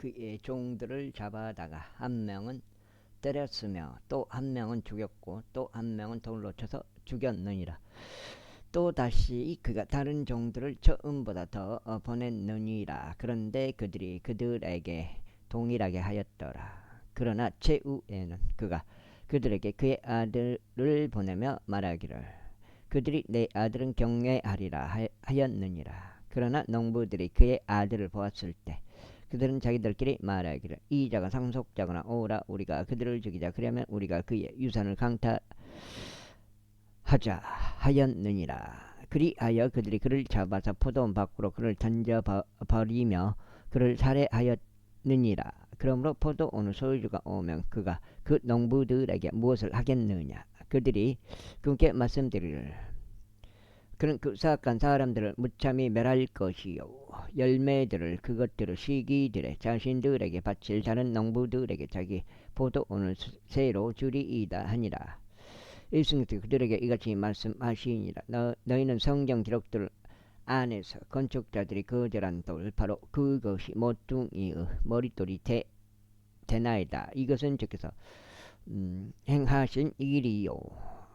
그의 종들을 잡아다가 한 명은 때렸으며 또 한 명은 죽였고 또 한 명은 돌로 쳐서 죽였느니라. 또 다시 그가 다른 종들을 처음보다 더 보냈느니라. 그런데 그들이 그들에게 동일하게 하였더라. 그러나 최후에는 그가 그들에게 그의 아들을 보내며 말하기를 그들이 내 아들은 경외하리라 하였느니라. 그러나 농부들이 그의 아들을 보았을 때 그들은 자기들끼리 말하기를 이 자가 상속자거나 오라 우리가 그들을 죽이자 그러면 우리가 그의 유산을 강탈하자 하였느니라. 그리하여 그들이 그를 잡아서 포도원 밖으로 그를 던져버리며 그를 살해하였느니라. 그러므로 포도원의 소유주가 오면 그가 그 농부들에게 무엇을 하겠느냐. 그들이 그분께 말씀드리를 그는 그 사악한 사람들을 무참히 멸할 것이요 열매들을 그것들의 시기들에 자신들에게 바칠 다른 농부들에게 자기 포도원을 새로 주리이다 하니라. 예수님께서 그들에게 이같이 말씀하시니라. 너희는 성경 기록들 안에서 건축자들이 거절한 돌 바로 그것이 모퉁이의 머릿돌이 되나이다. 이것은 주께서 행하신 일이요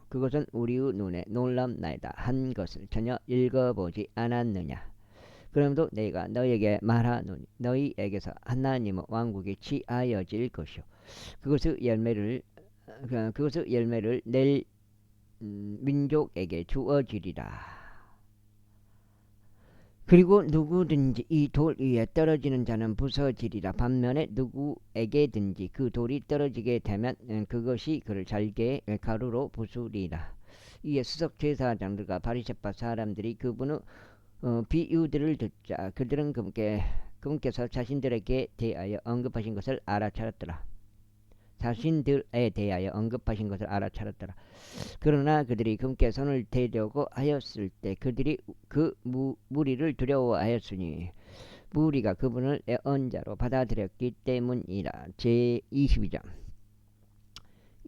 그것은 우리의 눈에 놀랍나이다 한 것을 전혀 읽어보지 않았느냐. 그러므로 내가 너희에게 말하노니 너희에게서 하나님의 왕국이 취하여질 것이요 그것의 열매를 낼 민족에게 주어지리라. 그리고 누구든지 이 돌 위에 떨어지는 자는 부서지리라. 반면에 누구에게든지 그 돌이 떨어지게 되면 그것이 그를 잘게 가루로 부수리라. 이에 수석 제사장들과 바리새파 사람들이 그분의 비유들을 듣자 그들은 그분께서 자신들에 대하여 언급하신 것을 알아차렸더라. 그러나 그들이 그분께 손을 대려고 하였을 때 그들이 그 무리를 두려워하였으니 무리가 그분을 애언자로 받아들였기 때문이라. 제22장.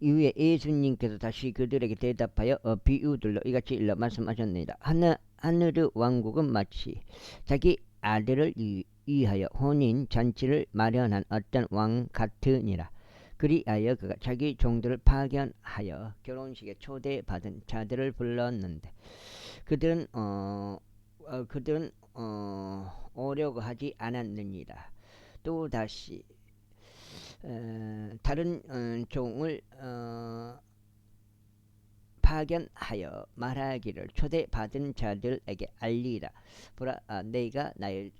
이후에 예수님께서 다시 그들에게 대답하여 비유들로 이같이 일러 말씀하셨느니라. 하늘의 왕국은 마치 자기 아들을 위하여 혼인 잔치를 마련한 어떤 왕 같으니라. 그리하여 그가 자기 종들을 파견하여 결혼식에 초대받은 자들을 불렀는데 그들은 오려고 하지 않았느니라. 또 다시 다른 종을 파견하여 말하기를 초대받은 자들에게 알리라. 보라, 내가 나의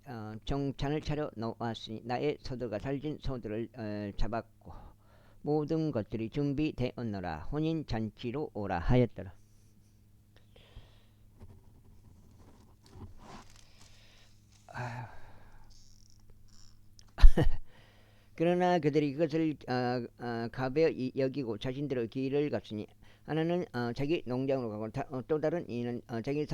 정찬을 차려 놓았으니 나의 소들과 살진 소들을 잡았고 모든 것들이 준비되었노라. 혼인잔치로 오라 하였더라. 그러나 그들이 그것을 가벼이 여기고 자신들의 길을 갔으니 하나는 자기 농장으로 가고 또 다른 이는 자기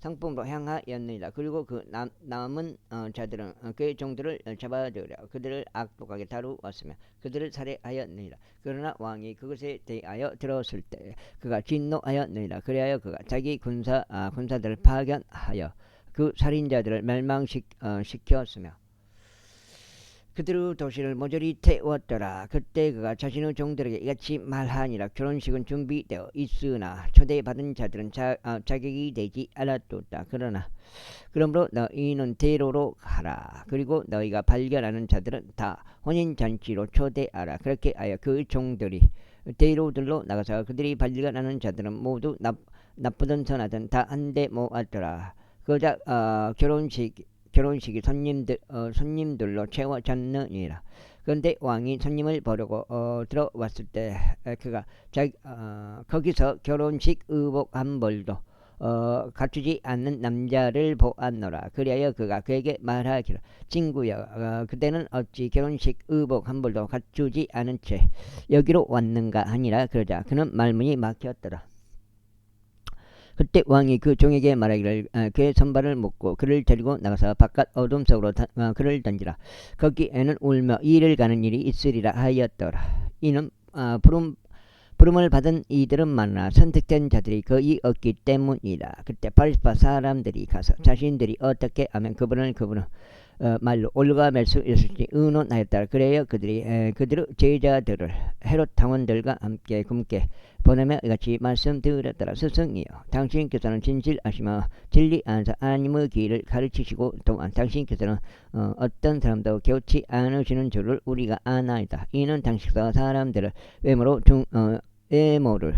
상품으로 향하였느니라. 그리고 그 남은 자들은 그의 종들을 잡아들여 그들을 악독하게 다루었으며 그들을 살해하였느니라. 그러나 왕이 그것에 대하여 들었을 때 그가 진노하였느니라. 그리하여 그가 자기 군사들을 파견하여 그 살인자들을 멸망시켰으며 그들의 도시를 모조리 태웠더라. 그때 그가 자신의 종들에게 이같이 말하니라. 결혼식은 준비되어 있으나 초대받은 자들은 자격이 되지 않았도다. 그러므로 너희는 대로로 가라. 그리고 너희가 발견하는 자들은 다 혼인잔치로 초대하라. 그렇게 하여 그 종들이 대로들로 나가서 그들이 발견하는 자들은 모두 나쁘든 선하든 다 한데 모았더라. 그러자 결혼식이 손님들로 채워졌느니라. 그런데 왕이 손님을 보려고 들어왔을 때 그가 거기서 결혼식 의복 한 벌도 갖추지 않는 남자를 보았노라. 그리하여 그가 그에게 말하기를 친구여 그대는 어찌 결혼식 의복 한 벌도 갖추지 않은 채 여기로 왔는가 하니라. 그러자 그는 말문이 막혔더라. 그때 왕이 그 종에게 말하기를 그의 손발을 묶고 그를 데리고 나가서 바깥 어둠 속으로 그를 던지라. 거기에는 울며 이를 가는 일이 있으리라 하였더라. 이는 부름을 받은 이들은 많으나 선택된 자들이 거의 없기 때문이라. 그때 바리새파 사람들이 가서 자신들이 어떻게 하면 그분을 말로 올가맬 수 있을지 의논하였다. 그래야 그들이 그들의 제자들을 헤롯 당원들과 함께 굶게 보내며 이같이 말씀드렸더라. 스승이여, 당신께서는 진실하시며 진리 안에서 하나님의 길을 가르치시고 또한 당신께서는 어떤 사람도 겨우치 않으시는 줄을 우리가 아나이다. 이는 당신께서 사람들의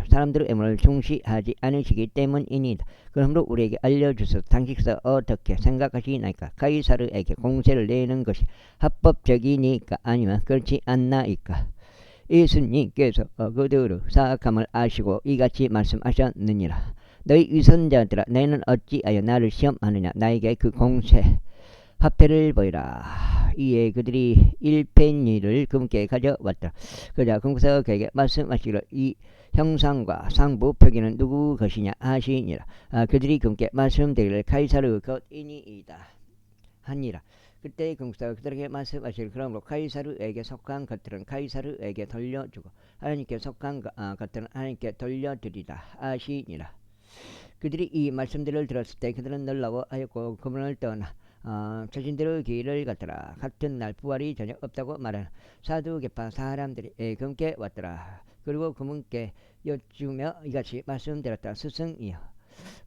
사람들의 외모를 중시하지 않으시기 때문이니다. 그러므로 우리에게 알려주소서. 당신께서 어떻게 생각하시나이까? 가이사르에게 공세를 내는 것이 합법적이니까 아니면 그렇지 않나이까? 예수님께서 그들의 사악함을 아시고 이같이 말씀하셨느니라. 너희 위선자들아, 너희는 어찌하여 나를 시험하느냐? 나에게 그 공세 화폐를 보이라. 이에 그들이 일펜니를 금께 가져왔더라. 그러자 금께서 그에게 말씀하시기를 이 형상과 상부 표기는 누구 것이냐 하시니라. 그들이 금께 말씀드리기를 가이사르 것이니이다 하니라. 그때 금께서 그들에게 말씀하시기를 그러므로 가이사르에게 속한 것들은 가이사르에게 돌려주고 하나님께 속한 것들은 하나님께 돌려드리라 하시니라. 그들이 이 말씀들을 들었을 때 그들은 놀라워하였고 그분을 떠나 자신들의 길을 갔더라. 같은 날 부활이 전혀 없다고 말하는 사두개파 사람들이 금께 왔더라. 그리고 그분께 여쭈며 이같이 말씀드렸다. 스승이여,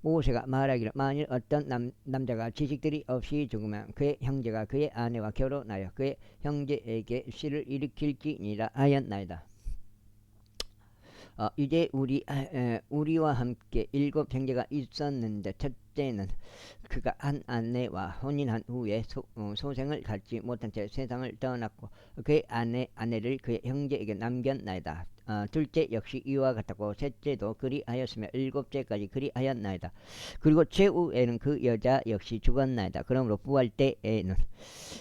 모세가 말하기를 만일 어떤 남자가 지식들이 없이 죽으면 그의 형제가 그의 아내와 결혼하여 그의 형제에게 씨를 일으킬지니라 하였나이다. 이제 우리와 함께 7 형제가 있었는데 첫째는 그가 한 아내와 혼인한 후에 소생을 갖지 못한 채 세상을 떠났고 그의 아내를 그의 형제에게 남겼나이다. 둘째 역시 이와 같았고 셋째도 그리하였으며 7째까지 그리하였나이다. 그리고 최후에는 그 여자 역시 죽었나이다. 그러므로 부활 때에는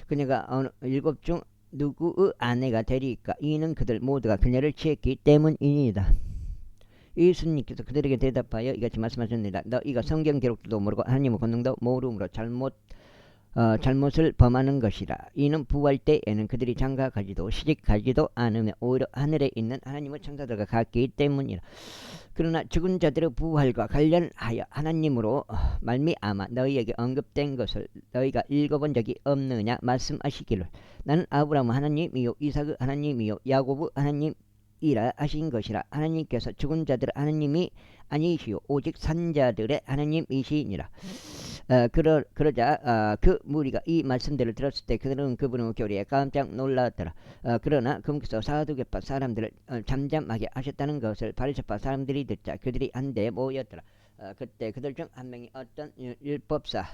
그녀가 7 중 누구의 아내가 되리까? 이는 그들 모두가 그녀를 취했기 때문이니이다. 예수님께서 그들에게 대답하여 이같이 말씀하셨느니라. 너희가 성경 기록도 모르고 하나님의 권능도 모르므로 잘못을 범하는 것이라. 이는 부활 때에는 그들이 장가가지도 시집가지도 않으며 오히려 하늘에 있는 하나님의 천사들과 같기 때문이라. 그러나 죽은 자들의 부활과 관련하여 하나님으로 말미암아 너희에게 언급된 것을 너희가 읽어본 적이 없느냐 말씀하시기를 나는 아브라함 하나님이요 이삭의 하나님이요 야곱의 하나님이라 하신 것이라. 하나님께서 죽은 자들의 하나님이 아니시오 오직 산 자들의 하나님이시니라. 그러자 그 무리가 이 말씀들을 들었을 때 그들은 그분의 교리에 깜짝 놀랐더라. 그러나 그분께서 사두개파 사람들을 잠잠하게 하셨다는 것을 바리새파 사람들이 듣자 그들이 한데 모였더라. 그때 그들 중 한 명이 어떤 율법사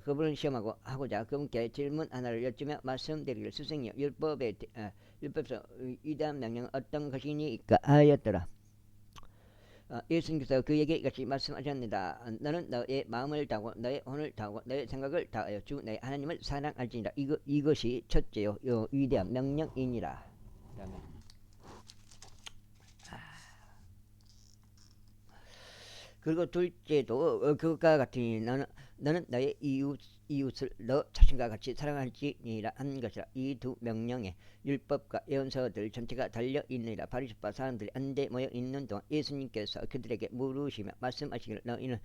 그분을 시험하고 하고자 그분께 질문 하나를 여쭈며 말씀드리기를 스승이여, 율법서 이다음 명령은 어떤 것이니까 하였더라. 예수님께서 그에게 이같이 말씀하셨습니다. 너는 너의 마음을 다하고 너의 혼을 다하고 너의 생각을 다하여 주 너의 하나님을 사랑할지니라. 이것이 첫째요 위대한 명령이니라. 그다음에 그리고 둘째도 그것과 같으니 너는 너의 이웃을 너 자신과 같이 사랑할지니라 한 것이라. 이 두 명령에 율법과 예언서들 전체가 달려있느니라. 바리새파 사람들이 한데 모여 있는 동안 예수님께서 그들에게 물으시며 말씀하시기를 너희는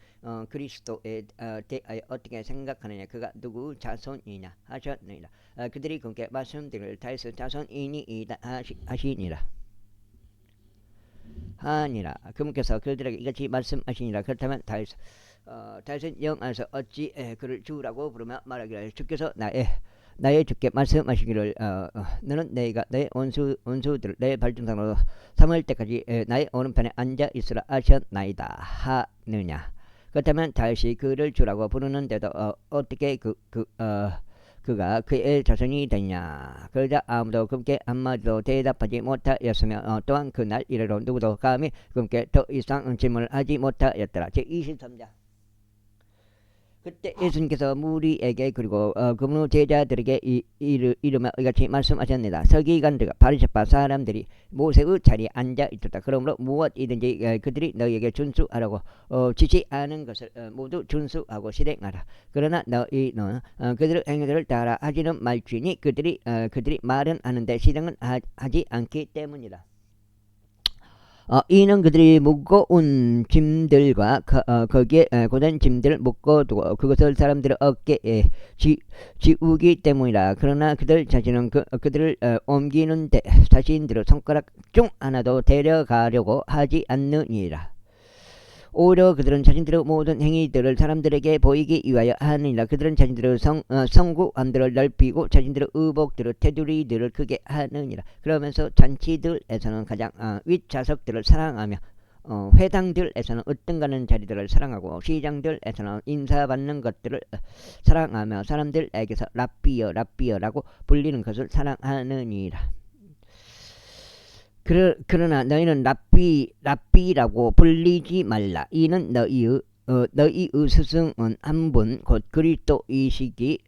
그리스도에 대하여 어떻게 생각하느냐? 그가 누구 자손이냐 하셨느니라. 그들이 그분께 말씀드리기를 다윗의 자손이니이다 하시니라. 하니라. 그분께서 그들에게 이같이 말씀하시니라. 그렇다면 다윗은 영 안에서 어찌 그를 주라고 부르며 말하기를 주께서 나의 주께 말씀하시기를 너는 너희가 너의 원수들을 내 발등상으로 삼을 때까지 나의 오른편에 앉아 있으라 하셨나이다 하느냐. 그렇다면 다윗이 그를 주라고 부르는데도 어떻게 그가 그의 자손이 되냐. 그러자 아무도 그분께 한마디도 대답하지 못하였으며 또한 그날 이래로 누구도 감히 그분께 더 이상 질문을 하지 못하였더라. 제23장. 그때 예수님께서 무리에게 그리고 그분의 제자들에게 이르며 이같이 말씀하셨습니다. 서기관들과 바리새파 사람들이 모세의 자리에 앉아 있었다. 그러므로 무엇이든지 그들이 너희에게 준수하라고 지시하는 것을 모두 준수하고 실행하라. 그러나 너희는 그들의 행위들을 따라 하지는 말지니 그들이 말은 하는데 실행은 하지 않기 때문이다. 이는 그들이 무거운 짐들과 거기에 고된 짐들을 묶어두고 그것을 사람들의 어깨에 지우기 때문이라. 그러나 그들 자신은 그들을 옮기는데 자신들의 손가락 중 하나도 데려가려고 하지 않느니라. 오히려 그들은 자신들의 모든 행위들을 사람들에게 보이기 위하여 하느니라. 그들은 자신들의 성구함들을 넓히고 자신들의 의복들의 테두리들을 크게 하느니라. 그러면서 잔치들에서는 가장 윗좌석들을 사랑하며 회당들에서는 으뜸가는 자리들을 사랑하고 시장들에서는 인사받는 것들을 사랑하며 사람들에게서 라삐어라고 불리는 것을 사랑하느니라. 그러나 너희는 랍비라고 불리지 말라. 이는 너희의 스승은 한 분 곧 그리스도이기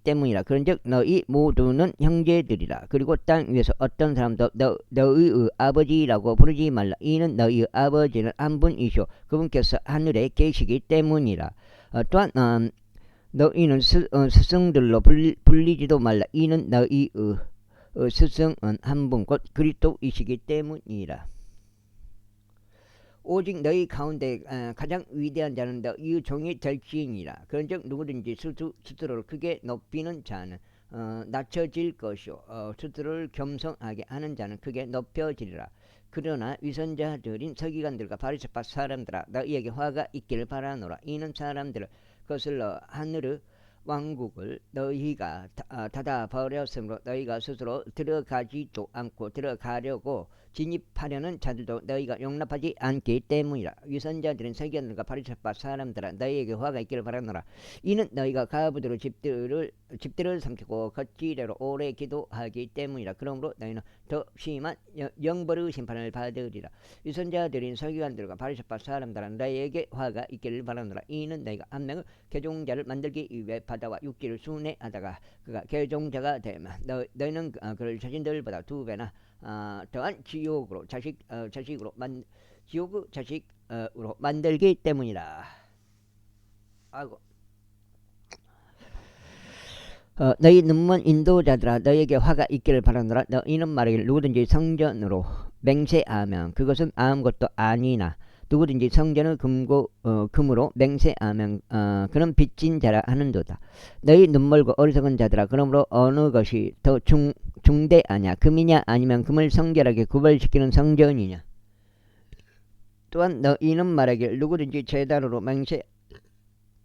때문이라. 그런즉 너희 모두는 형제들이라. 그리고 땅 위에서 어떤 사람도 너희의 아버지라고 부르지 말라. 이는 너희의 아버지는 한 분이시오 그분께서 하늘에 계시기 때문이라. 또한 너희는 스승들로 불리지도 말라. 이는 너희의 스승은 한 분 곧 그리스도이시기 때문이라. 오직 너희 가운데 가장 위대한 자는 너희 종이 될지니라. 그런즉 누구든지 스스로를 크게 높이는 자는 낮춰질 것이요 스스로를 겸손하게 하는 자는 크게 높여지리라. 그러나 위선자들인 서기관들과 바리새파 사람들아 너희에게 화가 있기를 바라노라. 이는 사람들을 거슬러 하늘의 왕국을 너희가 닫아 버렸으므로 너희가 스스로 들어가지도 않고 들어가려고 진입하려는 자들도 너희가 용납하지 않기 때문이라. 위선자들은 서기관들과 바리새파 사람들아 너희에게 화가 있기를 바라노라. 이는 너희가 가부대로 집들을 삼키고 겉지레로 오래 기도하기 때문이라. 그러므로 너희는 더 심한 영벌의 심판을 받으리라. 위선자들인 서기관들과 바리새파 사람들아 너희에게 화가 있기를 바라노라. 이는 너희가 한 명의 개종자를 만들기 위해 바다와 육지를 순회하다가 그가 개종자가 되면 너희는 그를 자신들보다 2배나 더한 지옥의 자식으로 만들기 때문이라. 아이고. 너희 눈먼 인도자들아 너희에게 화가 있기를 바라노라. 너희는 말하기를 누구든지 성전으로 맹세하면 그것은 아무것도 아니나 누구든지 성전을 금으로 맹세하면 그는 빚진 자라 하는도다. 너희 눈멀고 어리석은 자들아 그러므로 어느 것이 더 중대하냐 금이냐 아니면 금을 성결하게 구별시키는 성전이냐. 또한 너희는 말하기를 누구든지 제단으로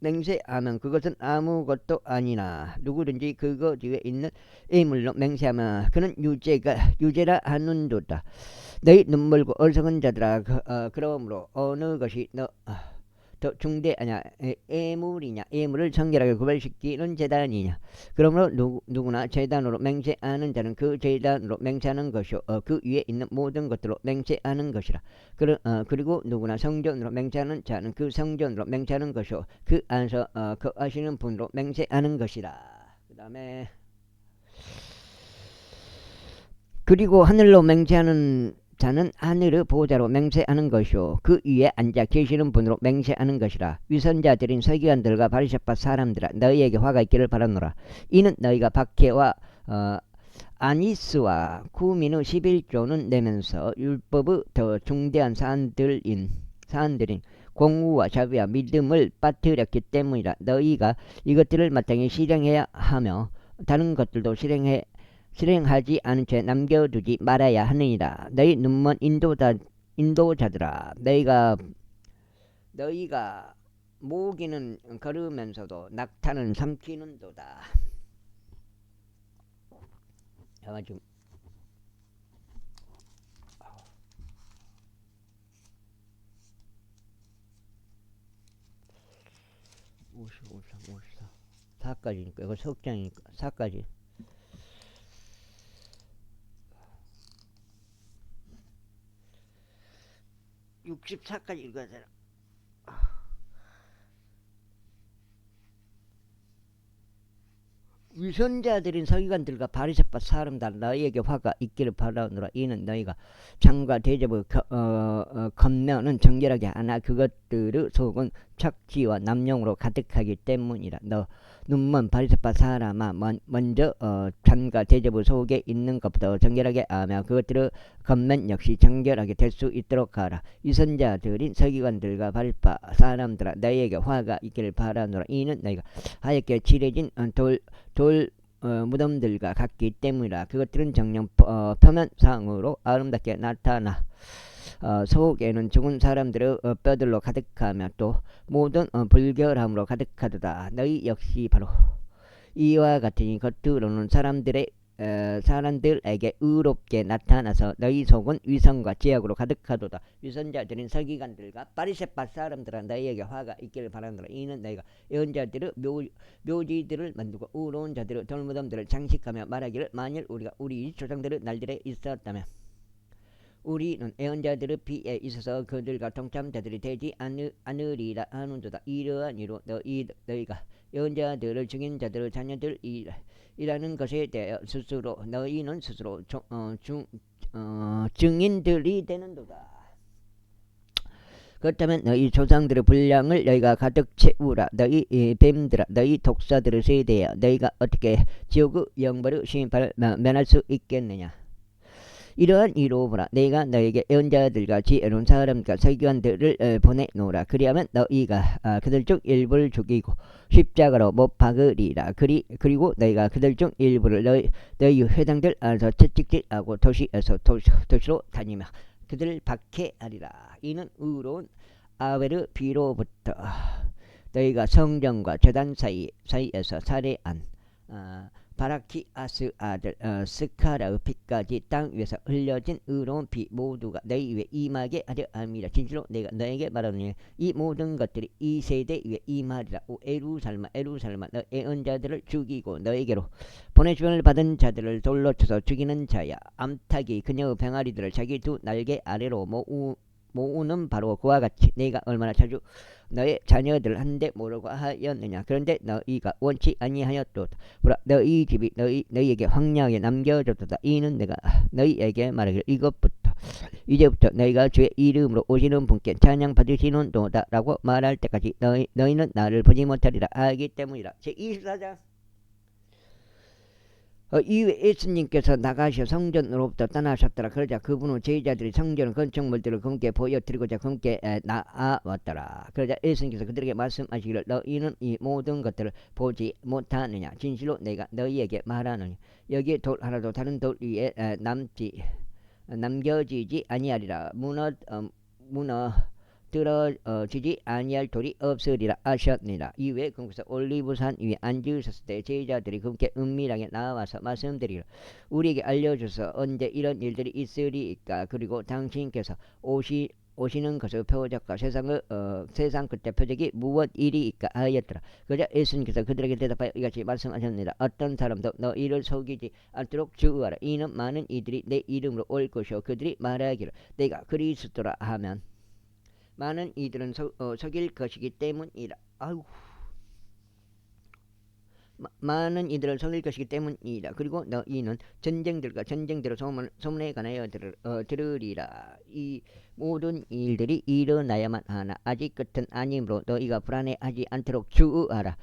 맹세하면 그것은 아무것도 아니나 누구든지 그것 위에 있는 예물로 맹세하면 그는 유죄라 하는도다. 너희 눈멀고 어리석은 자들아 그러므로 어느 것이 더 중대하냐 예물을 성결하게 구별시키는 제단이냐. 그러므로 누구나 제단으로 맹세하는 자는 그 제단으로 맹세하는 것이요 그 위에 있는 모든 것들로 맹세하는 것이라. 그리고 누구나 성전으로 맹세하는 자는 그 성전으로 맹세하는 것이요 그 안에서 거하시는 분으로 맹세하는 것이라. 그 다음에 그리고 하늘로 맹세하는 자는 하늘의 보좌로 맹세하는 것이요 그 위에 앉아 계시는 분으로 맹세하는 것이라. 위선자들인 서기관들과 바리새파 사람들아 너희에게 화가 있기를 바라노라. 이는 너희가 박해와 아니스와 구민의 11조는 내면서 율법의 더 중대한 사안들인 공의와 자비와 믿음을 빠뜨렸기 때문이라. 너희가 이것들을 마땅히 실행해야 하며 다른 것들도 실행하지 않은 채 남겨두지 말아야 하느니라. 너희 눈먼 인도자들아 너희가 모기는 걸으면서도 낙타는 삼키는도다. 좀 4까지니까 이거 석장이니까 4까지. (64까지) 읽어야 되나? 위선자들인 서기관들과 바리새파 사람들 너희에게 화가 있기를 바라노라. 이는 너희가 장과 대접을 겉면은 정결하게 하나 그들의 속은 착취와 남용으로 가득하기 때문이라. 너 눈먼 바리새파 사람아, 먼저 잔과 대접의 속에 있는 것부터 정결하게 하며 그것들의 겉면 역시 정결하게 될 수 있도록 하라. 위선자들인 서기관들과 바리새파 사람들아, 너희에게 화가 있기를 바라노라. 이는 너희가 하얗게 칠해진 돌 무덤들과 같기 때문이라. 그것들은 정녕 표면상으로 아름답게 나타나 속에는 죽은 사람들의 뼈들로 가득하며 또 모든 불결함으로 가득하도다. 너희 역시 바로 이와 같으니 겉으로는 사람들에게 의롭게 나타나서 너희 속은 위선과 죄악으로 가득하도다. 위선자들인 서기관들과 바리새파 사람들아, 너희에게 화가 있기를 바라노라. 이는 너희가 예언자들의 묘지들을 만들고 의로운 자들의 돌무덤들을 장식하며 말하기를, 만일 우리가 우리 조상들의 날들에 있었다면 우리는 예언자들의 피에 있어서 그들과 동참자들이 되지 않으리라 하는도다. 이러한 이로 너희가 예언자들을 죽인 자들의 자녀들이라는 것에 대하여 너희는 스스로 증인들이 되는도다. 그렇다면 너희 조상들의 분량을 너희가 가득 채우라. 너희 뱀들아, 너희 독사들의 세대야, 너희가 어떻게 지옥의 영벌의 심판을 면할 수 있겠느냐. 이러한 이로 보라, 내가 너에게 예언자들과 지혜로운 사람과 서기관들을 보내노라. 그리하면 너희가 그들 중 일부를 죽이고 십자가로 못 박으리라. 그리고 너희가 그들 중 일부를 너희 회당들 안에서 채찍질하고 도시에서 도시로 다니며 그들을 박해하리라. 이는 의로운 아벨의 비로부터 너희가 성전과 제단 사이에서 살해한 바라키아스 아들 스카라의 피까지 땅 위에서 흘려진 의로운 피 모두가 너희 위에 임하게 하려 함이라. 진실로 내가 너에게 말하노니 이 모든 것들이 이 세대 위에 임하리라. 오 에루살마, 너 예언자들을 죽이고 너에게로 보내주문을 받은 자들을 돌로 쳐서 죽이는 자야. 암탉이 그녀의 병아리들을 자기 두 날개 아래로 모으는 바로 그와 같이 내가 얼마나 자주 너의 자녀들을 한데 모르고 하였느냐. 그런데 너희가 원치 아니하였도다. 보라, 너희 집이 너희에게 황량하게 남겨졌도다. 이는 내가 너희에게 말하기를, 이제부터 너희가 주의 이름으로 오시는 분께 찬양 받으시는 도다 라고 말할 때까지 너희는 나를 보지 못하리라 하기 때문이라. 제24장. 이후에 예수님께서 나가셔 성전으로부터 떠나셨더라. 그러자 그분은 제자들이 성전 건축물들을 그분께 보여드리고자 그분께 나아왔더라. 그러자 예수님께서 그들에게 말씀하시기를, 너희는 이 모든 것들을 보지 못하느냐. 진실로 내가 너희에게 말하느니 여기에 돌 하나도 다른 돌 위에 남겨지지 아니하리라. 무너뜨러지지 아니할 돌이 없으리라 하셨느니라. 이후에 그분께서 올리브산 위에 앉으셨을 때 제자들이 그분께 은밀하게 나와서 말씀드리기를, 우리에게 알려줘서 언제 이런 일들이 있으리이까. 그리고 당신께서 오시는 것의 표적과 세상 끝의 표적이 무엇이리이까 하였더라. 그러자 예수님께서 그들에게 대답하여 이같이 말씀하셨느니라. 어떤 사람도 너희를 속이지 않도록 주의하라. 이는 많은 이들이 내 이름으로 올 것이요 그들이 말하기를 내가 그리스도라 하면 많은 이들은 속일 것이기 때문이라. 많은 이들을 속일 것이기 때문이라. 그리고 너희는 전쟁대로 소문에 관하여 들으리라. 이 모든 일들이 일어나야만 하나 아직 끝은 아니므로 너희가 불안해하지 않도록 주의하라.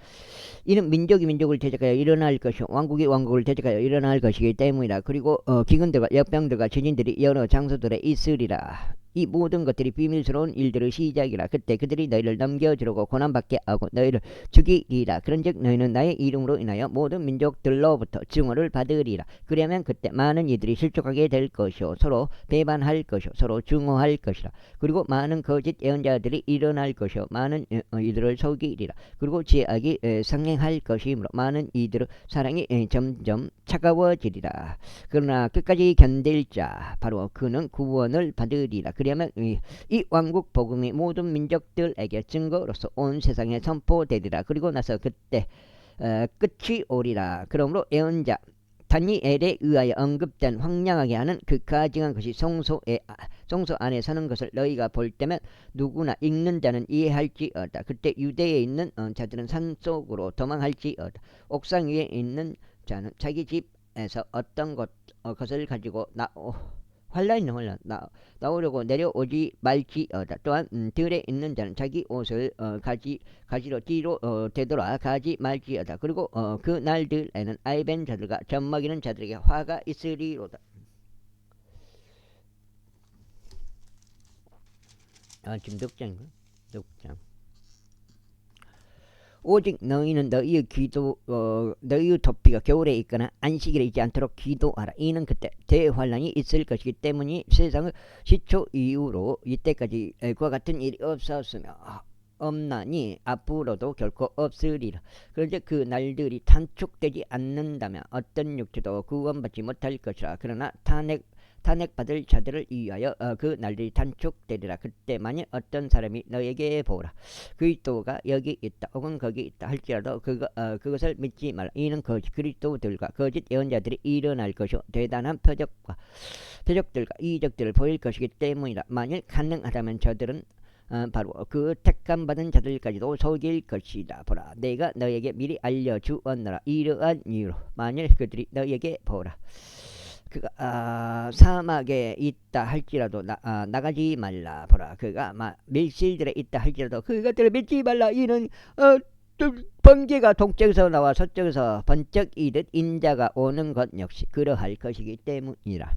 이는 민족이 민족을 대적하여 일어날 것이요 왕국이 왕국을 대적하여 일어날 것이기 때문이라. 그리고 기근들과 역병들과 지진들이 여러 장소들에 있으리라. 이 모든 것들이 비밀스러운 일들의 시작이라. 그때 그들이 너희를 넘겨주려고 고난받게 하고 너희를 죽이리라. 그런즉 너희는 나의 이름으로 인하여 모든 민족들로부터 증오를 받으리라. 그러면 그때 많은 이들이 실족하게 될 것이요 서로 배반할 것이요 서로 증오할 것이라. 그리고 많은 거짓 예언자들이 일어날 것이요 많은 이들을 속이리라. 그리고 죄악이 상행할 것이므로 많은 이들의 사랑이 점점 차가워지리라. 그러나 끝까지 견딜 자 바로 그는 구원을 받으리라. 그러면 이 왕국 복음이 모든 민족들에게 증거로서 온 세상에 선포되리라. 그리고 나서 그때 끝이 오리라. 그러므로 예언자 다니엘에 의하여 언급된 황량하게 하는 그 가증한 것이 성소 안에 서는 것을 너희가 볼 때면 누구나 읽는 자는 이해할지어다. 그때 유대에 있는 자들은 산속으로 도망할지어다. 옥상 위에 있는 자는 자기 집에서 어떤 것을 가지고 환란 있는 환란 나오려고 내려오지 말지어다. 또한 들에 있는 자는 자기 옷을 가지로 뒤로 되돌아 가지 말지어다. 그리고 그 날들에는 아이벤 자들과 젖먹이는 자들에게 화가 있으리로다. 지금 넉장인가? 넉장. 오직 너희는 너희의 너희의 도피가 겨울에 있거나 안식일에 있지 않도록 기도하라. 이는 그때 대환란이 있을 것이기 때문이 세상의 시초 이후로 이때까지 그와 같은 일이 없었으며 없나니 앞으로도 결코 없으리라. 그런데 그 날들이 단축되지 않는다면 어떤 육체도 구원받지 못할 것이라. 그러나 탄핵받을 자들을 위하여 그 날들이 단축되리라. 그때 만일 어떤 사람이 너에게 보라, 그리스도가 여기 있다 혹은 거기 있다 할지라도 그것을 믿지 말라. 이는 거짓 그리스도들과 거짓 예언자들이 일어날 것이요 대단한 표적들과 이적들을 보일 것이기 때문이다. 만일 가능하다면 저들은 바로 그 택함받은 자들까지도 속일 것이다. 보라, 내가 너에게 미리 알려주었노라. 이러한 이유로 만일 그들이 너에게 보라, 그가 사막에 있다 할지라도 나가지 말라. 보라, 그가 밀실들에 있다 할지라도 그것들을 믿지 말라. 이는 번개가 동쪽에서 나와 서쪽에서 번쩍 이듯 인자가 오는 것 역시 그러할 것이기 때문이라.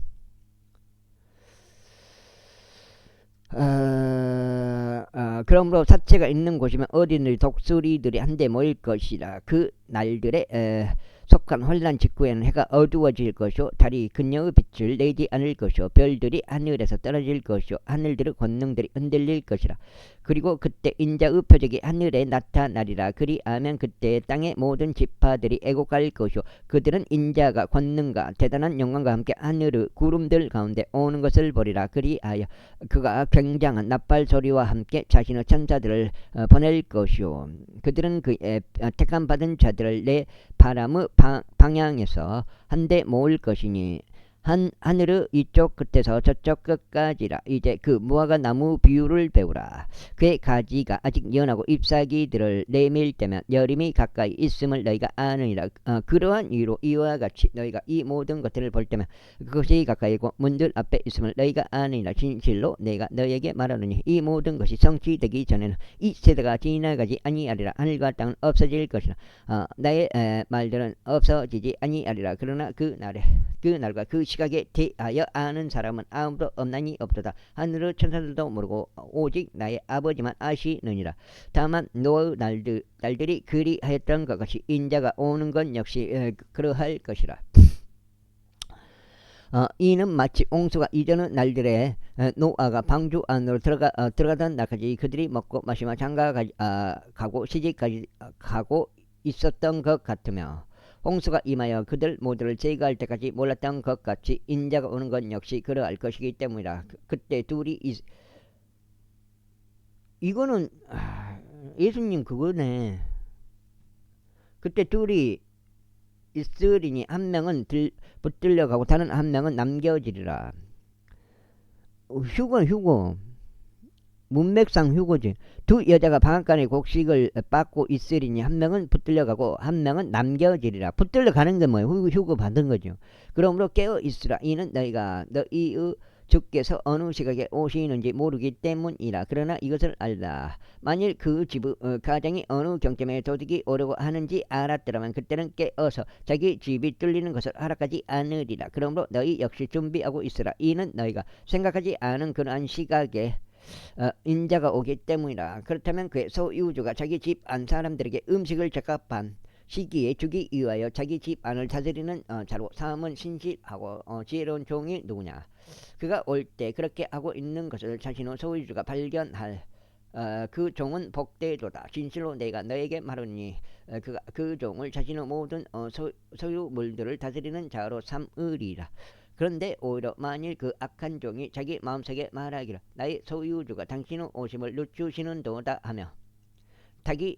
그러므로 사체가 있는 곳이면 어린이 독수리들이 한데 모일 것이라. 그 날들에 속한 환란 직후에는 해가 어두워질 것이요 달이 그녀의 빛을 내지 않을 것이요 별들이 하늘에서 떨어질 것이요 하늘들의 권능들이 흔들릴 것이라. 그리고 그때 인자의 표적이 하늘에 나타나리라. 그리하면 그때 땅의 모든 지파들이 애곡할 것이요 그들은 인자가 권능과 대단한 영광과 함께 하늘의 구름들 가운데 오는 것을 보리라. 그리하여 그가 굉장한 나팔 소리와 함께 자신의 천사들을 보낼 것이요 그들은 그의 택함 받은 자들을 내 바람의 방향에서 한데 모을 것이니 하늘의 이쪽 끝에서 저쪽 끝까지라. 이제 그 무화과 나무 비유를 배우라. 그의 가지가 아직 연하고 잎사귀들을 내밀 때면 여름이 가까이 있음을 너희가 아느니라. 그러한 이유로 이와 같이 너희가 이 모든 것들을 볼 때면 그것이 가까이고 문들 앞에 있음을 너희가 아느니라. 진실로 내가 너희에게 말하노니 이 모든 것이 성취되기 전에는 이 세대가 지나가지 아니하리라. 하늘과 땅은 없어질 것이라. 나의 말들은 없어지지 아니하리라. 그러나 그 날과 그 시각에 대하여 아는 사람은 아무도 없나니 없도다. 하늘의 천사들도 모르고 오직 나의 아버지만 아시느니라. 다만 노아의 날들이 그리하였던 것 같이 인자가 오는 것 역시 그러할 것이라. 이는 마치 옹수가 이전의 날들에 노아가 방주 안으로 들어가던 날까지 그들이 먹고 마시며 장가가고 시집까지 가고 있었던 것 같으며 홍수가 임하여 그들 모두를 제거할 때까지 몰랐던 것 같이 인자가 오는 것 역시 그러할 것이기 때문이라. 그때 둘이 이거는 예수님 그거네. 그때 둘이 있으리니 한 명은 붙들려 가고 다른 한 명은 남겨지리라. 휴고 문맥상 휴고지. 두 여자가 방앗간에 곡식을 빻고 있으리니 한 명은 붙들려가고 한 명은 남겨지리라. 붙들려가는 게 뭐예요? 휴고 받은 거죠. 그러므로 깨어 있으라. 이는 너희가 너희의 주께서 어느 시각에 오시는지 모르기 때문이라. 그러나 이것을 알라. 만일 그 집의 가장이 어느 경점에 도둑이 오려고 하는지 알았더라면 그때는 깨어서 자기 집이 뚫리는 것을 허락하지 않으리라. 그러므로 너희 역시 준비하고 있으라. 이는 너희가 생각하지 않은 그러한 시각에 인자가 오기 때문이라. 그렇다면 그의 소유주가 자기 집 안 사람들에게 음식을 적합한 시기에 주기 위하여 자기 집 안을 다스리는 자로 삼은 신실하고 지혜로운 종이 누구냐. 그가 올 때 그렇게 하고 있는 것을 자신의 소유주가 발견할 그 종은 복되도다. 진실로 내가 너에게 말하니 그가 그 종을 자신의 모든 소유물들을 다스리는 자로 삼으리라. 그런데 오히려 만일 그 악한 종이 자기 마음속에 말하기를 나의 소유주가 당신의 오심을 늦추시는도다 하며 자기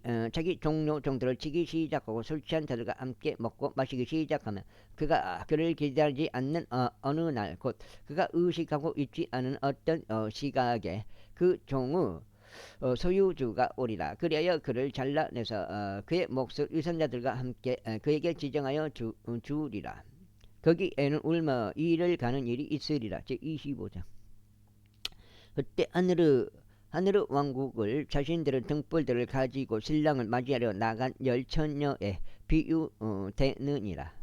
종들을 치기 시작하고 술 취한 자들과 함께 먹고 마시기 시작하면 그가 그를 기다리지 않는 어느 날 곧 그가 의식하고 있지 않은 어떤 시각에 그 종의 소유주가 오리라. 그리하여 그를 잘라내서 그의 몫을 위선자들과 함께 그에게 지정하여 주리라. 거기에는 울며 이를 가는 일이 있으리라. 제 25장. 그때 하늘의 왕국을 자신들의 등불들을 가지고 신랑을 맞이하려 나간 열처녀에 비유되느니라.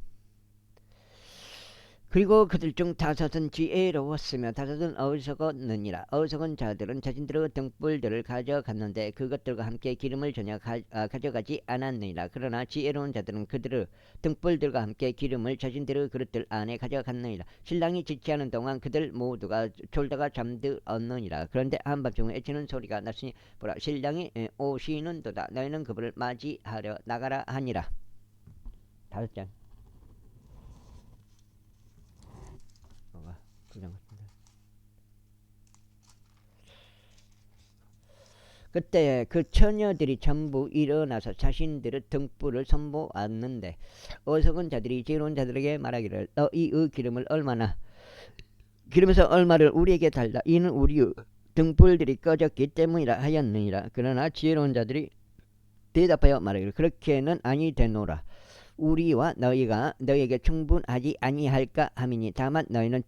그리고 그들 중 다섯은 지혜로웠으며 다섯은 어리석었느니라. 어리석은 자들은 자신들의 등불들을 가져갔는데 그것들과 함께 기름을 전혀 가져가지 않았느니라. 그러나 지혜로운 자들은 그들의 등불들과 함께 기름을 자신들의 그릇들 안에 가져갔느니라. 신랑이 지체하는 동안 그들 모두가 졸다가 잠들었느니라. 그런데 한밤중에 애치는 소리가 났으니 보라, 신랑이 오시는도다. 너희는 그분을 맞이하려 나가라 하니라. 5장. 그때 그 처녀들이 전부 일어나서 자신들의 등불을 선보았는데 어리석은 자들이 지혜로운 자들에게 말하기를 너희의 기름을 기름에서 얼마를 우리에게 달라. 이는 우리의 등불들이 꺼졌기 때문이라 하였느니라. 그러나 지혜로운 자들이 대답하여 말하기를 그렇게는 아니 되노라. 우리와 너희가 너희에게 충분하지 아니할까 하미니 다만 너희는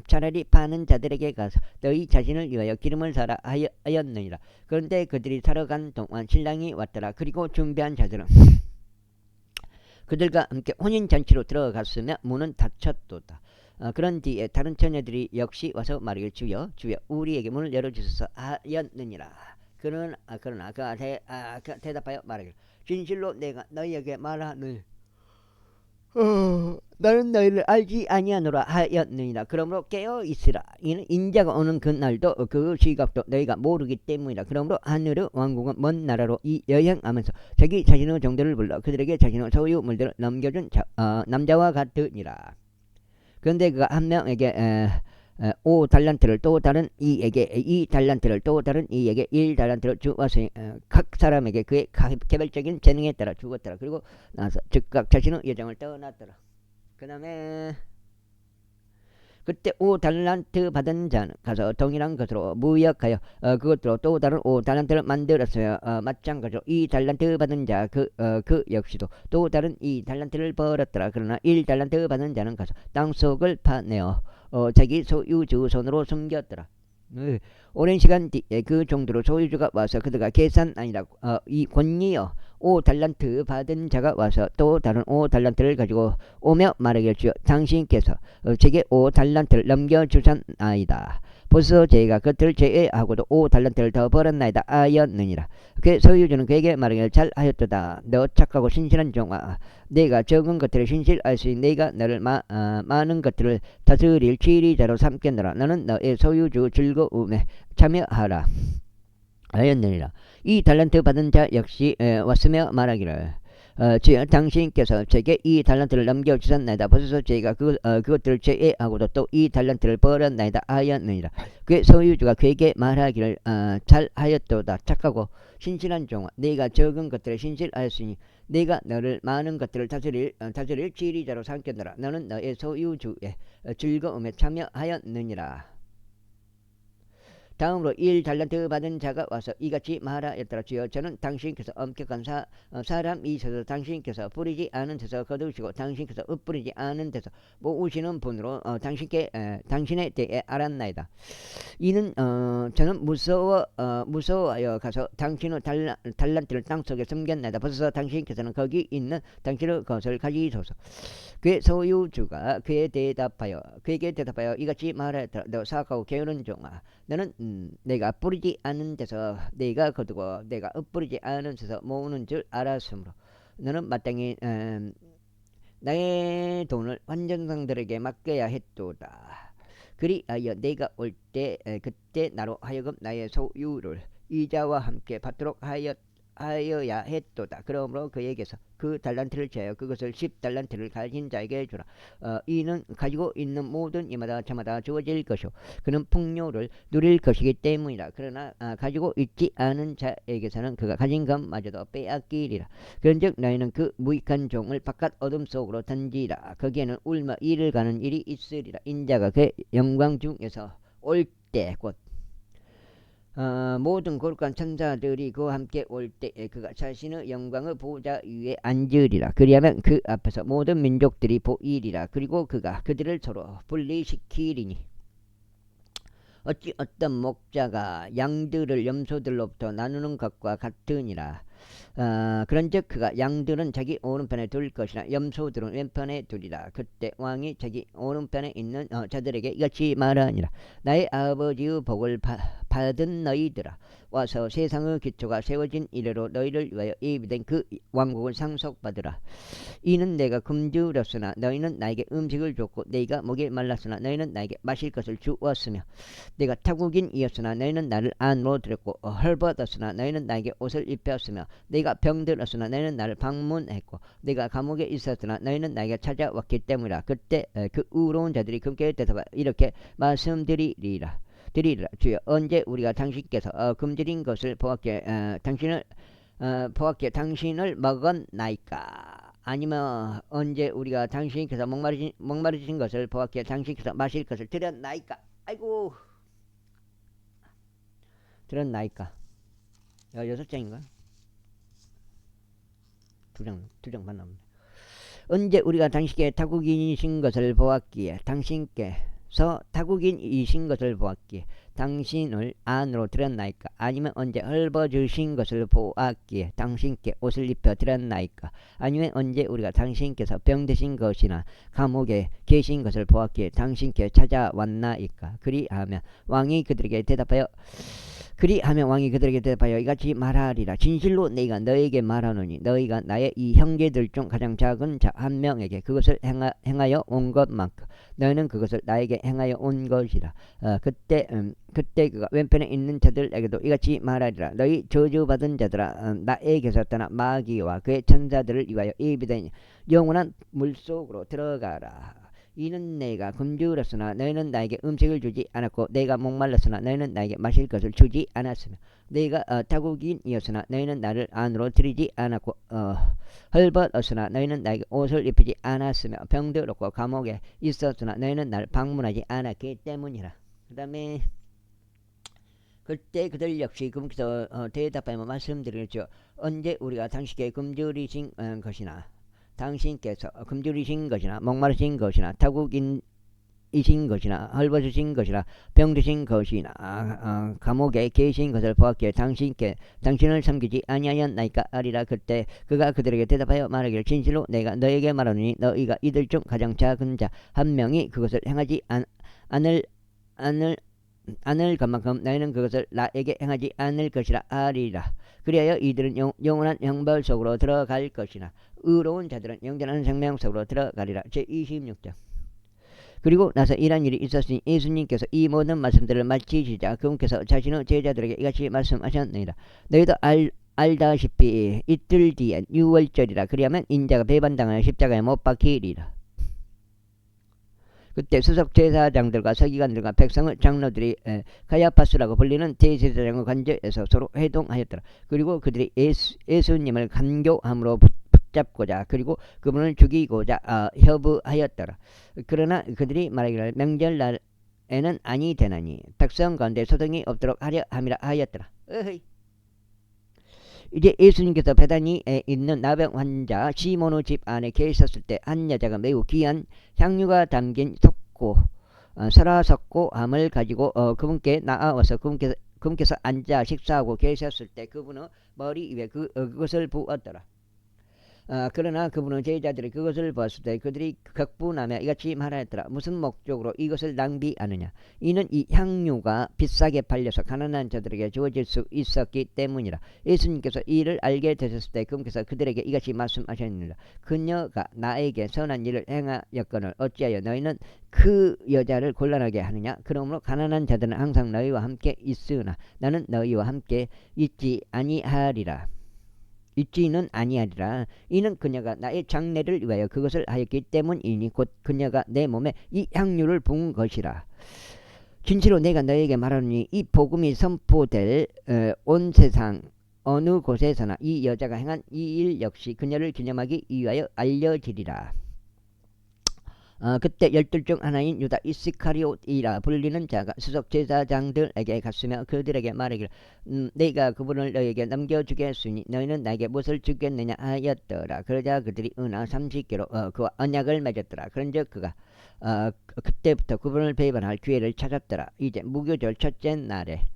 차라리 파는 자들에게 가서 너희 자신을 위하여 기름을 사라 하였느니라. 그런데 그들이 사러 간 동안 신랑이 왔더라. 그리고 준비한 자들은 그들과 함께 혼인잔치로 들어갔으며 문은 닫혔도다. 그런 뒤에 다른 처녀들이 역시 와서 말하기를 주여 우리에게 문을 열어주소서 하였느니라. 그러나 그 대답하여 말하기를 진실로 내가 너희에게 말하는 나는 너희를 알지 아니하노라 하였느니라. 그러므로 깨어 있으라. 이는 인자가 오는 그날도 그 시각도 너희가 모르기 때문이라. 그러므로 하늘의 왕국은 먼 나라로 여행하면서 자기 자신의 종들을 불러 그들에게 자신의 소유 물들을 넘겨준 남자와 같으니라. 그런데 그가 한 명에게 5달란트를 또 다른 이에게 2달란트를 또 다른 이에게 1달란트를 주었으니 각 사람에게 그의 개별적인 재능에 따라 주었더라. 그리고 나서 즉각 자신의 여정을 떠났더라. 그 다음에 그때 5달란트 받은 자는 가서 동일한 것으로 무역하여 그것으로 또 다른 5달란트를 만들었어요. 마찬가지로 2달란트 받은 자 그 역시도 또 다른 2달란트를 벌었더라. 그러나 1달란트 받은 자는 가서 땅속을 파내어 자기 소유주 손으로 숨겼더라. 오랜 시간 뒤에 그 종들의 소유주가 와서 그들과 계산하니라. 이 권리여 5달란트 받은 자가 와서 또 다른 5달란트를 가지고 오며 말하기를 주여 당신께서 제게 5달란트를 넘겨주셨나이다. 벌써 제가 그들을 제외하고도 5달란트를 더 벌었나이다 하였느니라. 그 소유주는 그에게 말하기를 잘하였도다. 너 착하고 신실한 종아, 내가 적은 것들을 신실할 수 있는 내가 너를 많은 것들을 다스릴 지리자로 삼겠노라. 너는 너의 소유주 즐거움에 참여하라 하였느니라. 이 달란트 받은 자 역시 왔으며 말하기를 주여 당신께서 제게 이 달란트를 넘겨주셨나이다. 벌써 제가 그것들을 제외하고도 또 이 달란트를 벌었나이다 하였느니라. 그 소유주가 그에게 말하기를 잘하였도다. 착하고 신실한 종아, 내가 적은 것들을 신실할 수 있니 내가 너를 많은 것들을 다스릴 지리자로 삼겠노라. 너는 너의 소유주의 즐거움에 참여하였느니라. 다음으로 1달란트 받은 자가 와서 이같이 말하였더라. 주여 저는 당신께서 엄격한 사람이셔서 당신께서 뿌리지 않은 데서 거두시고 당신께서 흩뿌리지 않은 데서 모으시는 분으로 당신에 대해 알았나이다. 이는 저는 무서워하여 가서 당신의 달란트를 땅속에 숨겼나이다. 벌써 당신께서는 거기 있는 당신의 것을 가지소서. 그의 소유주가 그에게 대답하여 이같이 말하였더라. 너 사악하고 게으른 종아, 너는 내가 뿌리지 않은 데서 내가 거두고 내가 흩뿌리지 않은 데서 모으는 줄 알았으므로 너는 마땅히 나의 돈을 환전상들에게 맡겨야 했도다. 그리하여 내가 올 때 그때 나로 하여금 나의 소유를 이자와 함께 받도록 하여야 했도다. 그러므로 그에게서 그 달란트를 제하여 그것을 10달란트를 가진 자에게 주라. 이는 가지고 있는 모든 이마다 저마다 주어질 것이요 그는 풍요를 누릴 것이기 때문이라. 그러나 가지고 있지 않은 자에게서는 그가 가진 것마저도 빼앗기리라. 그런즉 너희는 그 무익한 종을 바깥 어둠 속으로 던지라. 거기에는 울며 이를 가는 일이 있으리라. 인자가 그 영광 중에서 올 때 곧 모든 거룩한 천사들이 그와 함께 올 때에 그가 자신의 영광의 보좌 위에 앉으리라. 그리하면 그 앞에서 모든 민족들이 보이리라. 그리고 그가 그들을 서로 분리시키리니 어찌 어떤 목자가 양들을 염소들로부터 나누는 것과 같으니라. 그런즉 그가 양들은 자기 오른편에 둘 것이나 염소들은 왼편에 두리라. 그때 왕이 자기 오른편에 있는 자들에게 이같이 말하니라. 나의 아버지의 복을 받은 너희들아, 와서 세상의 기초가 세워진 이래로 너희를 위하여 예비된 그 왕국을 상속받으라. 이는 내가 금주렸으나 너희는 나에게 음식을 줬고, 내가 목이 말랐으나 너희는 나에게 마실 것을 주었으며, 내가 타국인이었으나 너희는 나를 안으로 들였고, 헐벗었으나 너희는 나에게 옷을 입혔으며, 내가 병들었으나 너희는 나를 방문했고, 내가 감옥에 있었으나 너희는 나에게 찾아왔기 때문이라. 그때 그 의로운 자들이 금께 대답하여 이렇게 말씀드리리라. 주여, 언제 우리가 당신께서 금드린 것을 보았기에 당신을 먹었나이까? 아니면 언제 우리가 당신께서 목마르신 것을 보았기에 당신께서 마실 것을 드렸나이까? 아이고, 드렸나이까? 6장인가? 두 장 만나면 언제 우리가 당신께 타국인이신 것을 보았기에 당신께서 타국인이신 것을 보았기에 당신을 안으로 들였나이까? 아니면 언제 헐벗으신 것을 보았기에 당신께 옷을 입혀 드렸나이까? 아니면 언제 우리가 당신께서 병드신 것이나 감옥에 계신 것을 보았기에 당신께 찾아왔나이까? 그리하면 왕이 그들에게 대답하여 이같이 말하리라. 진실로 내가 너에게 말하노니 너희가 나의 이 형제들 중 가장 작은 자 한 명에게 그것을 행하여 온 것만큼 너희는 그것을 나에게 행하여 온 것이라. 그때 그가 왼편에 있는 자들에게도 이같이 말하리라. 너희 저주받은 자들아, 나에게서 떠나 마귀와 그의 천사들을 위하여 예비된 영원한 물속으로 들어가라. 이는 내가 굶주렸으나 너희는 나에게 음식을 주지 않았고, 내가 목말랐으나 너희는 나에게 마실 것을 주지 않았으며, 내가 타국인이었으나 너희는 나를 안으로 들이지 않았고, 헐벗었으나 너희는 나에게 옷을 입히지 않았으며, 병들었고 감옥에 있었으나 너희는 나를 방문하지 않았기 때문이라. 그 다음에 그때 그들 역시 금께서 대답하며 말씀드리죠. 언제 우리가 당신께 굶주리신 것이나 당신께서 금주리신 것이나 목마르신 것이나 타국인이신 것이나 헐벗으신 것이나 병드신 것이나 감옥에 계신 것을 보았기에 당신을 섬기지 아니하였나이까? 아리라. 그때 그가 그들에게 대답하여 말하기를 진실로 내가 너에게 말하노니 너희가 이들 중 가장 작은 자 한 명이 그것을 행하지 않을 것만큼 너희는 그것을 나에게 행하지 않을 것이라 아리라. 그리하여 이들은 영원한 형벌 속으로 들어갈 것이나 의로운 자들은 영원한 생명 속으로 들어가리라. 제26장. 그리고 나서 이런 일이 있었으니 예수님께서 이 모든 말씀들을 마치시자 그분께서 자신의 제자들에게 이같이 말씀하셨느니라. 너희도 알다시피 이틀 뒤엔 유월절이라. 그리하면 인자가 배반당하여 십자가에 못 박히리라. 그때 수석 제사장들과 서기관들과 백성의 장로들이 가야파스라고 불리는 대제사장의 관저에서 서로 회동하였더라. 그리고 그들이 예수님을 간교함으로 붙잡고자 그리고 그분을 죽이고자 협의하였더라. 그러나 그들이 말하기를 명절날에는 아니 되나니 백성 가운데 소동이 없도록 하려 함이라 하였더라. 이제 예수님께서 베다니에 있는 나병 환자 시몬의 집 안에 계셨을 때 한 여자가 매우 귀한 향유가 담긴 설화석고 함을 가지고 그분께 나아와서 그분께서 앉아 식사하고 계셨을 때 그분의 머리 위에 그것을 부었더라. 그러나 그분은 제자들이 그것을 보았을 때 그들이 격분하며 이같이 말하였더라. 무슨 목적으로 이것을 낭비하느냐? 이는 이 향유가 비싸게 팔려서 가난한 자들에게 주어질 수 있었기 때문이라. 예수님께서 이를 알게 되셨을 때 그분께서 그들에게 이같이 말씀하셨느니라. 그녀가 나에게 선한 일을 행하였거늘 어찌하여 너희는 그 여자를 곤란하게 하느냐? 그러므로 가난한 자들은 항상 너희와 함께 있으나 나는 너희와 함께 있지는 아니하리라. 이는 그녀가 나의 장례를 위하여 그것을 하였기 때문이니 곧 그녀가 내 몸에 이 향유를 부은 것이라. 진실로 내가 너에게 말하노니 이 복음이 선포될 온 세상 어느 곳에서나 이 여자가 행한 이 일 역시 그녀를 기념하기 위하여 알려지리라. 그때 열둘 중 하나인 유다 이스카리옷이라 불리는 자가 수석 제사장들에게 갔으며 그들에게 말하기를 내가 그분을 너에게 넘겨주겠으니 너희는 나에게 무엇을 주겠느냐 하였더라. 그러자 그들이 은하 30개로 그와 언약을 맺었더라. 그런즉 그가 그때부터 그분을 배반할 기회를 찾았더라. 이제 무교절 첫째 날에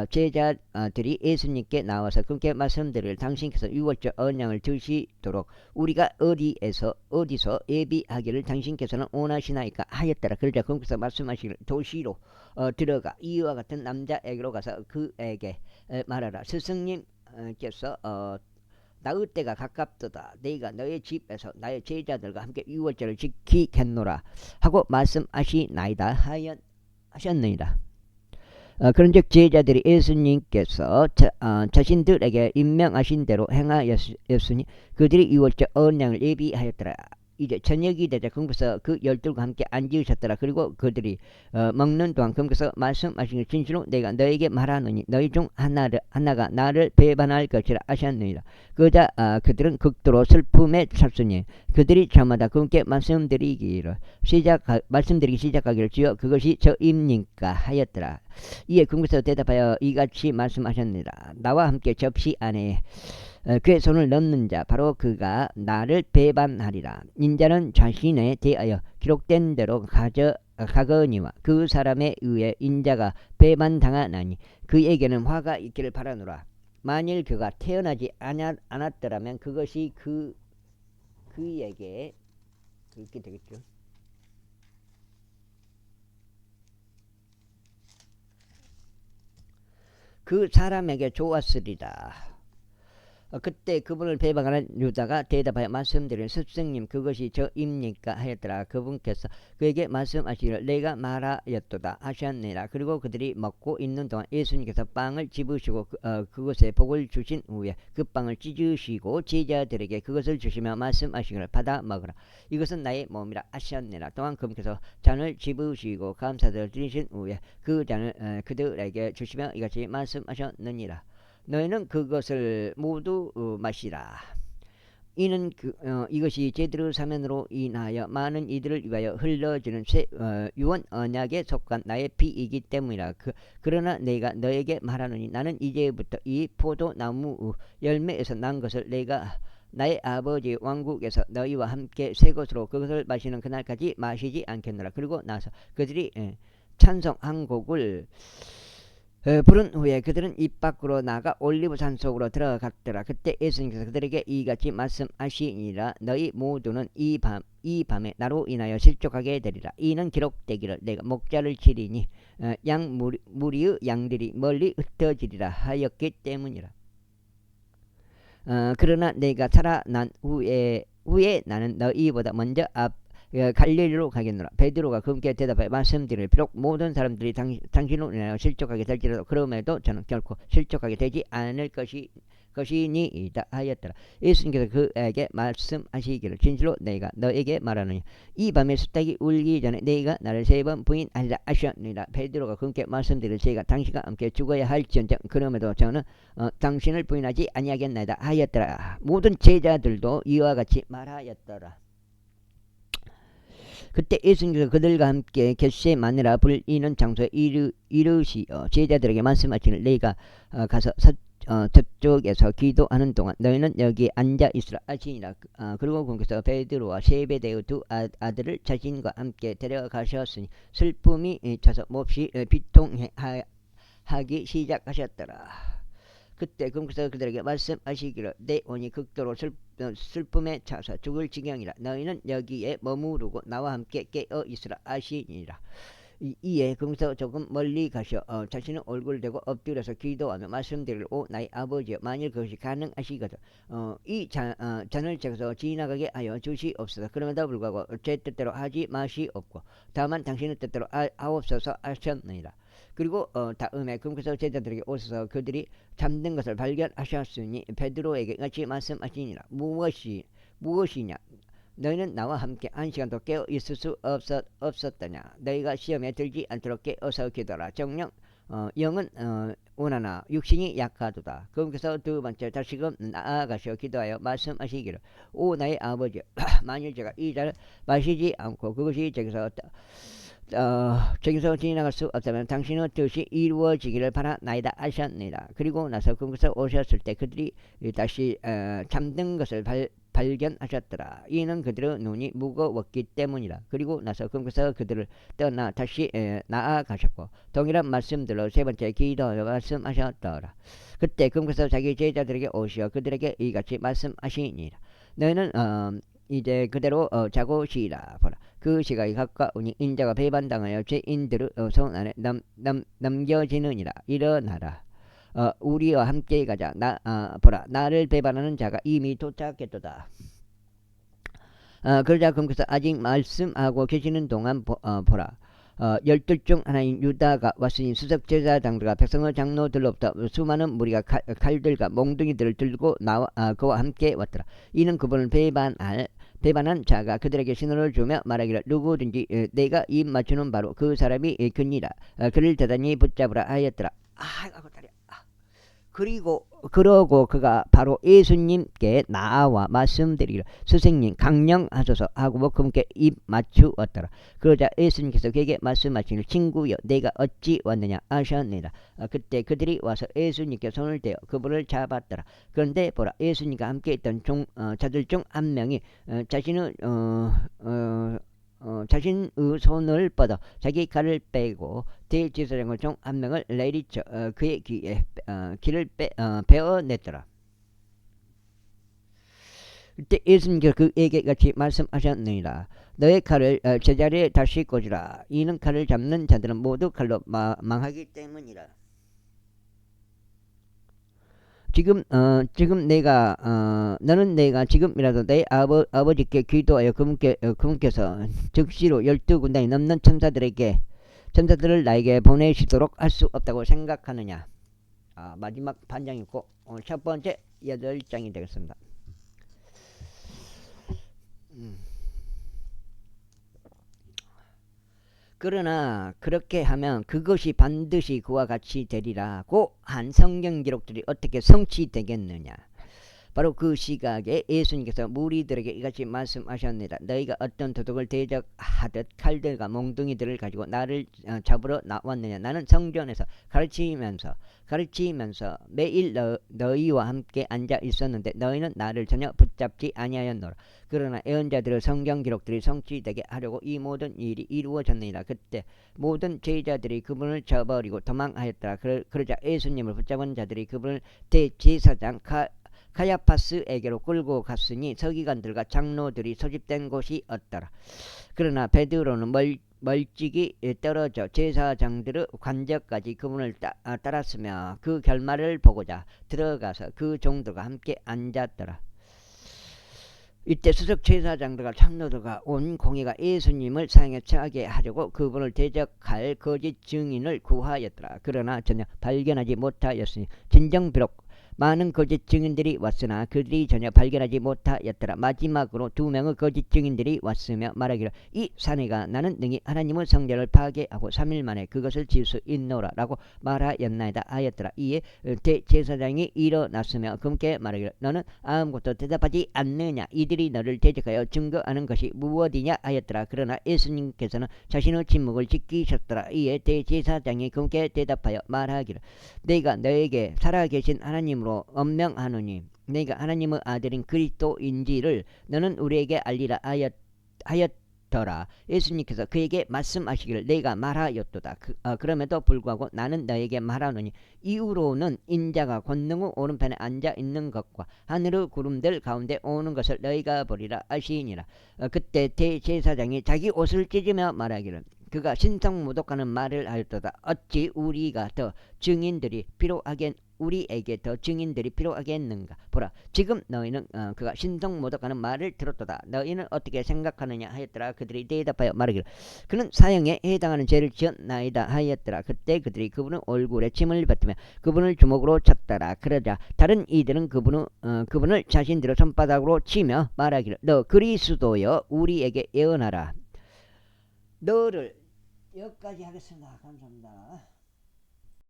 제자들이 예수님께 나와서 그렇게 말씀드릴 당신께서 유월절 언약을 드시도록 우리가 어디서 예비하기를 당신께서는 원하시나이까 하였더라. 그러자 그분께서 말씀하시기를 도시로 들어가 이와 같은 남자에게로 가서 그에게 말하라. 스승님께서 나의 때가 가깝도다. 내가 너의 집에서 나의 제자들과 함께 유월절을 지키겠노라 하고 말씀하시나이다 하셨느니라. 그런즉 제자들이 예수님께서 자신들에게 임명하신 대로 행하였으니 그들이 유월절 언약을 예비하였더라. 이제 저녁이 되자 그분께서 그 열둘과 함께 앉으셨더라. 그리고 그들이 먹는 동안 그분께서 말씀하신 진실로 내가 너에게 말하노니 너희 중 하나가 나를 배반할 것이라 하셨느니라. 그러자 그들은 극도로 슬픔에 찼으니 그들이 저마다 그분께 말씀드리기 시작하기를 주여 그것이 저입니까 하였더라. 이에 그분께서 대답하여 이같이 말씀하셨느니라. 나와 함께 접시 안에 그의 손을 넣는 자 바로 그가 나를 배반하리라. 인자는 자신에 대하여 기록된 대로 가거니와 그 사람에 의해 인자가 배반당하나니 그에게는 화가 있기를 바라노라. 만일 그가 태어나지 않았더라면 그것이 그에게 그렇게 되겠죠. 그 사람에게 좋았으리라. 그때 그분을 배반하는 유다가 대답하여 말씀드린 스승님 그것이 저입니까 하였더라. 그분께서 그에게 말씀하시기를 내가 말하였도다 하셨느니라. 그리고 그들이 먹고 있는 동안 예수님께서 빵을 집으시고 그것에 복을 주신 후에 그 빵을 찢으시고 제자들에게 그것을 주시며 말씀하시기를 받아 먹으라. 이것은 나의 몸이라 하셨느니라. 또한 그분께서 잔을 집으시고 감사를 드리신 후에 그 잔을 그들에게 주시며 이같이 말씀하셨느니라. 너희는 그것을 모두 마시라. 이는 이것이 제대로 사면으로 인하여 많은 이들을 위하여 흘러지는 유언 언약에 속한 나의 피이기 때문이라. 그러나 내가 너에게 말하노니 나는 이제부터 이 포도나무 열매에서 난 것을 내가 나의 아버지의 왕국에서 너희와 함께 새 것으로 그것을 마시는 그날까지 마시지 않겠노라. 그리고 나서 그들이 찬송한 곡을 부른 후에 그들은 입 밖으로 나가 올리브산 속으로 들어갔더라. 그때 예수님께서 그들에게 이같이 말씀하시니라. 너희 모두는 이 밤에 나로 인하여 실족하게 되리라. 이는 기록되기를 내가 목자를 치리니 무리의 양들이 멀리 흩어지리라 하였기 때문이라. 그러나 내가 살아난 후에 나는 너희보다 먼저 갈릴리로 가겠노라. 베드로가 그분께 대답하여 말씀드리를 비록 모든 사람들이 당신으로 인하여 실족하게 될지라도 그럼에도 저는 결코 실족하게 되지 않을 것이니이다 하였더라. 예수님께서 그에게 말씀하시기를 진실로 내가 너에게 말하노니 이 밤에 수탉이 울기 전에 네가 나를 3번 부인하리라 하셨느니라. 베드로가 그분께 말씀드리를 제가 당신과 함께 죽어야 할지언정 그럼에도 저는 당신을 부인하지 아니하겠나이다 하였더라. 모든 제자들도 이와 같이 말하였더라. 그때 예수님께서 그들과 함께 겟세마네라 불리는 장소에 이르시어 제자들에게 말씀하시기를 내가 가서 저쪽에서 기도하는 동안 너희는 여기에 앉아 있으라 하시니라. 그리고 그분께서 베드로와 세베대의 두 아들을 자신과 함께 데려가셨으니 슬픔이 차서 몹시 비통하기 시작하셨더라. 그때 그분께서 그들에게 말씀하시기를 내 온이 극도로 슬픔에 차서 죽을 지경이라. 너희는 여기에 머무르고 나와 함께 깨어 있으라 하시니라. 이에 그분께서 조금 멀리 가셔 자신의 얼굴을 대고 엎드려서 기도하며 말씀드리를 오 나의 아버지여 만일 그것이 가능하시거든 이 잔을 제게서 지나가게 하여 주시옵소서. 그럼에도 불구하고 제 뜻대로 하지 마시옵고 다만 당신의 뜻대로 하옵소서 하셨느니라. 그리고 다음에 그분께서 제자들에게 오셔서 그들이 잠든 것을 발견하셨으니 베드로에게 같이 말씀하시니라. 무엇이냐 너희는 나와 함께 1시간도 깨어 있을 수 없었더냐. 너희가 시험에 들지 않도록 깨어서 기도하라. 정녕 영은 원하나 육신이 약하도다. 그러면서 두 번째 다시금 나아가셔 기도하여 말씀하시기를 오 나의 아버지 만일 제가 이 잔을 마시지 않고 그것이 저기서 지나갈 수 없다면 당신의 뜻이 이루어지기를 바라나이다 하셨느니라. 그리고 나서 그곳에 오셨을 때 그들이 다시 잠든 것을 발견하셨더라. 이는 그들의 눈이 무거웠기 때문이라. 그리고 나서 그곳에서 그들을 떠나 다시 나아가셨고 동일한 말씀들로 세 번째 기도하여 말씀하셨더라. 그때 그곳에서 자기 제자들에게 오시어 그들에게 이같이 말씀하시니라. 너희는 이제 그대로 자고 쉬라. 보라 그 시각이 가까우니 인자가 배반당하여 죄인들의 손 안에 넘겨지느니라. 일어나라. 우리와 함께 가자. 보라 나를 배반하는 자가 이미 도착했도다. 그러자 그러면서 아직 말씀하고 계시는 동안 보라 12 중 하나인 유다가 왔으니 수석제사장들과 백성의 장로들로부터 수많은 무리가 칼들과 몽둥이들을 들고 나와 그와 함께 왔더라. 이는 그분을 배반한 자가 그들에게 신호를 주며 말하기를 누구든지 내가 입 맞추는 바로 그 사람이 그니라. 그를 대단히 붙잡으라 하였더라. 아이고 다리야. 그러고 그가 바로 예수님께 나와 말씀드리기를 스승님 강령하소서 하고 그분께 입 맞추었더라. 그러자 예수님께서 그에게 말씀하시기를 친구여 내가 어찌 왔느냐 하셨느니라. 그때 그들이 와서 예수님께 손을 대어 그분을 잡았더라. 그런데 보라 예수님과 함께 있던 자들 중 한 명이 자신의 손을 뻗어 자기 칼을 빼고 대제사장의 중 한 명을 내리쳐 그의 귀에 귀를 베어냈더라. 그때 예수님께서 그에게 같이 말씀하셨느니라. 너의 칼을 제자리에 다시 꽂으라. 이는 칼을 잡는 자들은 모두 칼로 망하기 때문이라. 너는 내가 지금이라도 내 아버지께 기도하여 그분께서 즉시로 12군단이 넘는 천사들을 나에게 보내시도록 할 수 없다고 생각하느냐. 마지막 반장이 있고 오늘 첫 번째 8장이 되겠습니다. 그러나 그렇게 하면 그것이 반드시 그와 같이 되리라고 한 성경 기록들이 어떻게 성취되겠느냐. 바로 그 시각에 예수님께서 무리들에게 이같이 말씀하셨느니라. 너희가 어떤 도둑을 대적하듯 칼들과 몽둥이들을 가지고 나를 잡으러 나왔느냐. 나는 성전에서 가르치면서 매일 너희와 함께 앉아 있었는데 너희는 나를 전혀 붙잡지 아니하였노라. 그러나 예언자들의 성경 기록들이 성취되게 하려고 이 모든 일이 이루어졌느니라. 그때 모든 제자들이 그분을 저버리고 도망하였더라. 그러자 예수님을 붙잡은 자들이 그분을 대제사장 카야파스에게로 끌고 갔으니 서기관들과 장로들이 소집된 곳이 없더라. 그러나 베드로는 멀찍이 떨어져 제사장들의 관저까지 그분을 따랐으며 그 결말을 보고자 들어가서 그 종들과 함께 앉았더라. 이때 수석 제사장들과 장로들과 온 공회가 예수님을 사형에 처하게 하려고 그분을 대적할 거짓 증인을 구하였더라. 그러나 전혀 발견하지 못하였으니 진정 비록 많은 거짓 증인들이 왔으나 그들이 전혀 발견하지 못하였더라. 마지막으로 2명의 거짓 증인들이 왔으며 말하기를 이 사내가 나는 능히 하나님의 성전을 파괴하고 3일 만에 그것을 지을 수 있노라 라고 말하였나이다 하였더라. 이에 대제사장이 일어났으며 그분께 말하기를 너는 아무것도 대답하지 않느냐. 이들이 너를 대적하여 증거하는 것이 무엇이냐 하였더라. 그러나 예수님께서는 자신의 침묵을 지키셨더라. 이에 대제사장이 그분께 대답하여 말하기를 내가 너에게 살아계신 하나님으로 언명하노니 내가 하나님의 아들인 그리스도인지를 너는 우리에게 알리라 하였더라. 예수님께서 그에게 말씀하시기를 내가 말하였도다. 그럼에도 불구하고 나는 너에게 말하노니 이후로는 인자가 권능의 오른편에 앉아 있는 것과 하늘의 구름들 가운데 오는 것을 너희가 보리라 하시니라. 그때 대제사장이 자기 옷을 찢으며 말하기를 그가 신성모독하는 말을 하였도다. 어찌 우리에게 더 증인들이 필요하겠는가. 보라 지금 너희는 그가 신성모독하는 말을 들었도다. 너희는 어떻게 생각하느냐 하였더라. 그들이 대답하여 말하기를 그는 사형에 해당하는 죄를 지었나이다 하였더라. 그때 그들이 그분의 얼굴에 침을 뱉으며 그분을 주먹으로 쳤더라. 그러자 다른 이들은 그분을 자신들의 손바닥으로 치며 말하기를 너 그리스도여 우리에게 예언하라. 너를 여기까지 하겠습니다. 감사합니다.